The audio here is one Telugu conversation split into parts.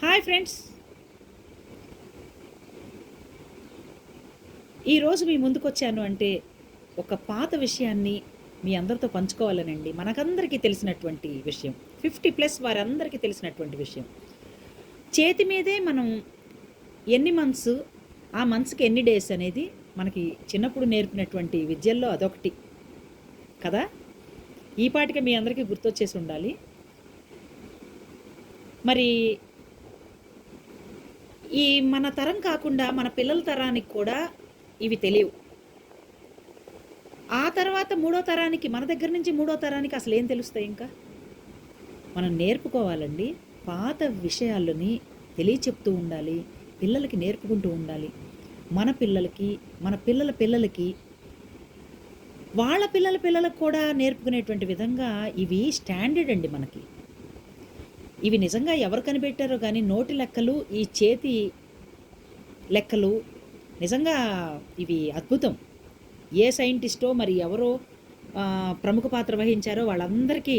హాయ్ ఫ్రెండ్స్, ఈరోజు మీ ముందుకు వచ్చాను అంటే ఒక పాత విషయాన్ని మీ అందరితో పంచుకోవాలనండి. మనకందరికీ తెలిసినటువంటి విషయం, 50+ వారందరికీ తెలిసినటువంటి విషయం. చేతి మీదే మనం ఎన్ని మంత్స్, ఆ మంత్స్కి ఎన్ని డేస్ అనేది మనకి చిన్నప్పుడు నేర్పినటువంటి విద్యల్లో అదొకటి కదా. ఈ పాటికి మీ అందరికీ గుర్తొచ్చేసి ఉండాలి. మరి ఈ మన తరం కాకుండా మన పిల్లల తరానికి కూడా ఇవి తెలియవు. ఆ తర్వాత మూడో తరానికి, మన దగ్గర నుంచి మూడో తరానికి అసలు ఏం తెలుస్తాయి? ఇంకా మనం నేర్పుకోవాలండి. పాత విషయాలని తెలియచెప్తూ ఉండాలి, పిల్లలకి నేర్పుకుంటూ ఉండాలి. మన పిల్లలకి, మన పిల్లల పిల్లలకి, వాళ్ళ పిల్లల పిల్లలకు కూడా నేర్పుకునేటువంటి విధంగా ఇవి స్టాండర్డ్ అండి మనకి. ఇవి నిజంగా ఎవరు కనిపెట్టారో కానీ నోటి లెక్కలు, ఈ చేతి లెక్కలు నిజంగా ఇవి అద్భుతం. ఏ సైంటిస్టో మరి ఎవరో ప్రముఖ పాత్ర వహించారో వాళ్ళందరికీ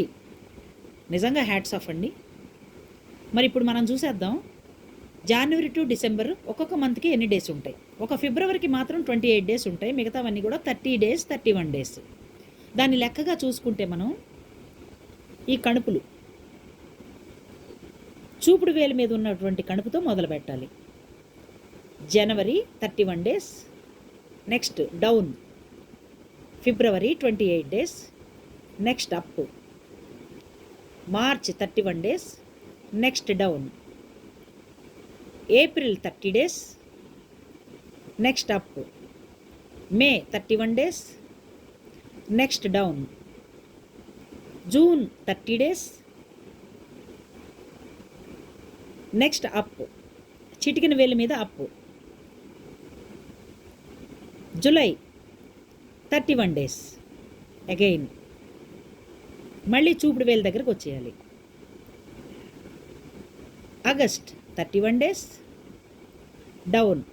నిజంగా హ్యాట్స్ ఆఫ్ అండి. మరి ఇప్పుడు మనం చూసేద్దాం. జనవరి టు డిసెంబర్ ఒక్కొక్క మంత్కి ఎన్ని డేస్ ఉంటాయి? ఒక ఫిబ్రవరికి మాత్రం 28 డేస్ ఉంటాయి, మిగతావన్నీ కూడా 30 డేస్, 31 డేస్. దాన్ని లెక్కగా చూసుకుంటే మనం ఈ కణుపులు, చూపుడు వేలు మీద ఉన్నటువంటి కణుపుతో మొదలు పెట్టాలి. January 31 days, next down February 28 days, next up March 31 days, next down April 30 days, next up May 31 days, next down June 30 days, next up, చిటికిన వేలు మీద అప్, జూలై 31 డేస్, అగైన్ మళ్ళీ చూపుడు వేలు దగ్గరకు వచ్చేయాలి. August 31 days, down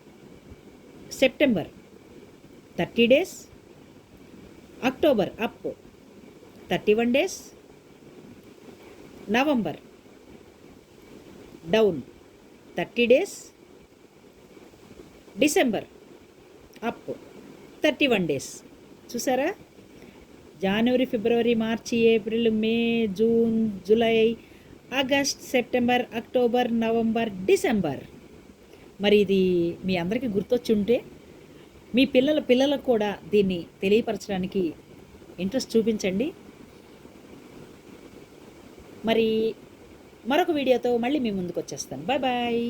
September 30 days, October up 31 days, November down 30 days, December up 31 days. చూసారా? జనవరి, ఫిబ్రవరి, మార్చి, April, May, June, July, August, September, October, November, December. మరి ఇది మీ అందరికీ గుర్తొచ్చి ఉంటే మీ పిల్లలకు కూడా దీన్ని తెలియపరచడానికి ఇంట్రెస్ట్ చూపించండి. మరి మరొక వీడియోతో మళ్ళీ మీ ముందుకు వచ్చేస్తాను. Bye bye.